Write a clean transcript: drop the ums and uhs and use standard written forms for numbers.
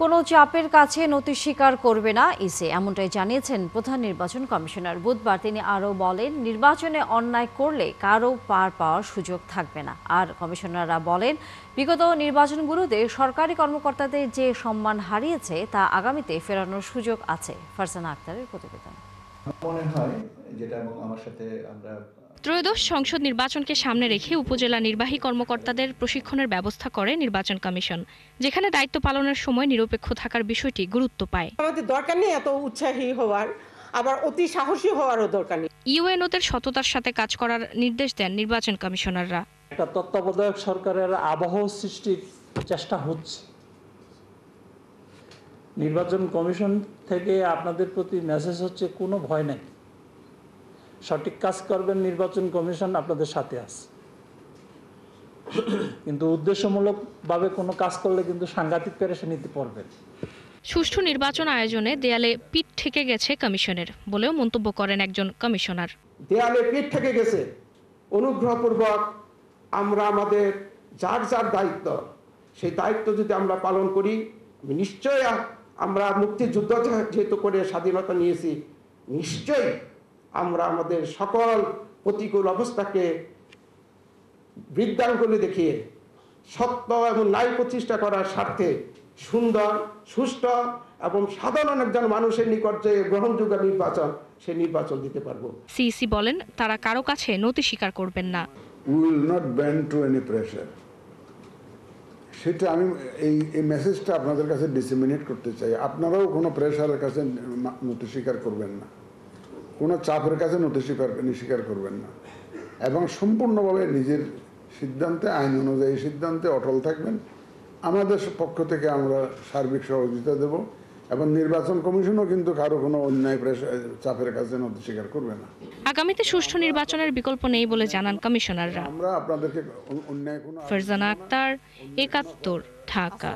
কোনো চাপের কাছে নথি স্বীকার করবে না ইসি, এমনটাই জানিয়েছেন প্রধান নির্বাচন কমিশনার। বুধবার তিনি আরও বলেন, নির্বাচনে অন্যায় করলে কারও পার পাওয়ার সুযোগ থাকবে না। আর কমিশনাররা বলেন, বিগত নির্বাচনগুলোতে সরকারি কর্মকর্তাদের যে সম্মান হারিয়েছে তা আগামীতে ফেরানোর সুযোগ আছে। ফারজানা আক্তারের প্রতিবেদন। মনে হয় যেটা আমার সাথে আমরা ত্রয়োদশ সংসদ নির্বাচনকে সামনে রেখে উপজেলা নির্বাহী কর্মকর্তাদের প্রশিক্ষণের ব্যবস্থা করে নির্বাচন কমিশন, যেখানে দায়িত্ব পালনের সময় নিরপেক্ষ থাকার বিষয়টি গুরুত্ব পায়। আমাদের দরকার নেই এত উৎসাহী হওয়ার, আবার অতি সাহসী হওয়ারও দরকার নেই। ইউএনওদের সততার সাথে কাজ করার নির্দেশ দেন নির্বাচন কমিশনাররা। একটা তত্ত্বাবধায়ক সরকারের আবহ সৃষ্টির চেষ্টা হচ্ছে। নির্বাচন কমিশন থেকে আপনাদের প্রতি মেসেজ হচ্ছে, কোনো ভয় নেই, সঠিক কাজ করবেন, নির্বাচন কমিশন আপনাদের সাথে আছে। কিন্তু উদ্দেশ্যমূলকভাবে কোনো কাজ করলে কিন্তু সাংঘাতিক পেরেশানিতে পড়বেন। সুষ্ঠু নির্বাচন আয়োজনে দেয়ালে পিঠ ঠেকে গেছে কমিশনের বলেও মন্তব্য করেন একজন কমিশনার। দেয়ালে পিঠ ঠেকে গেছে, অনুগ্রহপূর্বক আমরা আমাদের যার যার দায়িত্ব, সেই দায়িত্ব যদি আমরা পালন করি, নিশ্চয়ই আমরা মুক্তিযুদ্ধ যেহেতু করে স্বাধীনতা নিয়েছি, নিশ্চয়ই আমরা আমাদের সকল প্রতিকূল অবস্থাকে বৃদ্ধাঙ্গুলি দেখিয়ে সত্য এবং ন্যায় প্রতিষ্ঠা করার স্বার্থে সুন্দর, সুষ্ঠু এবং সাধারণ একজন মানুষের নিকট যে গ্রহণযোগ্য নির্বাচন, সেই নির্বাচন দিতে পারবো। সিইসি বলেন, তারা কারো কাছে নথি স্বীকার করবেন না। We will not bend to any pressure. সেটা আমি এই মেসেজটা আপনাদের কাছে ডিসেমিনেট করতে চাই। আপনারাও কোনো প্রেশারের কাছে নথি স্বীকার করবেন না, কোনো চাপের কাছে নথি স্বীকার করবেন না, এবং সম্পূর্ণভাবে নিজের সিদ্ধান্তে, আইন অনুযায়ী সিদ্ধান্তে অটল থাকবেন। আমাদের পক্ষ থেকে আমরা সার্বিক সহযোগিতা দেব, এবং নির্বাচন কমিশনও কিন্তু কারো কোনো অন্যায় চাপের কাছে নথি স্বীকার করবে না। আগামীতে সুষ্ঠু নির্বাচনের বিকল্প নেই বলে জানান কমিশনাররা। আমরা আপনাদেরকে অন্যায় কোনো। ফারজানা আক্তার, ৭১, ঢাকা।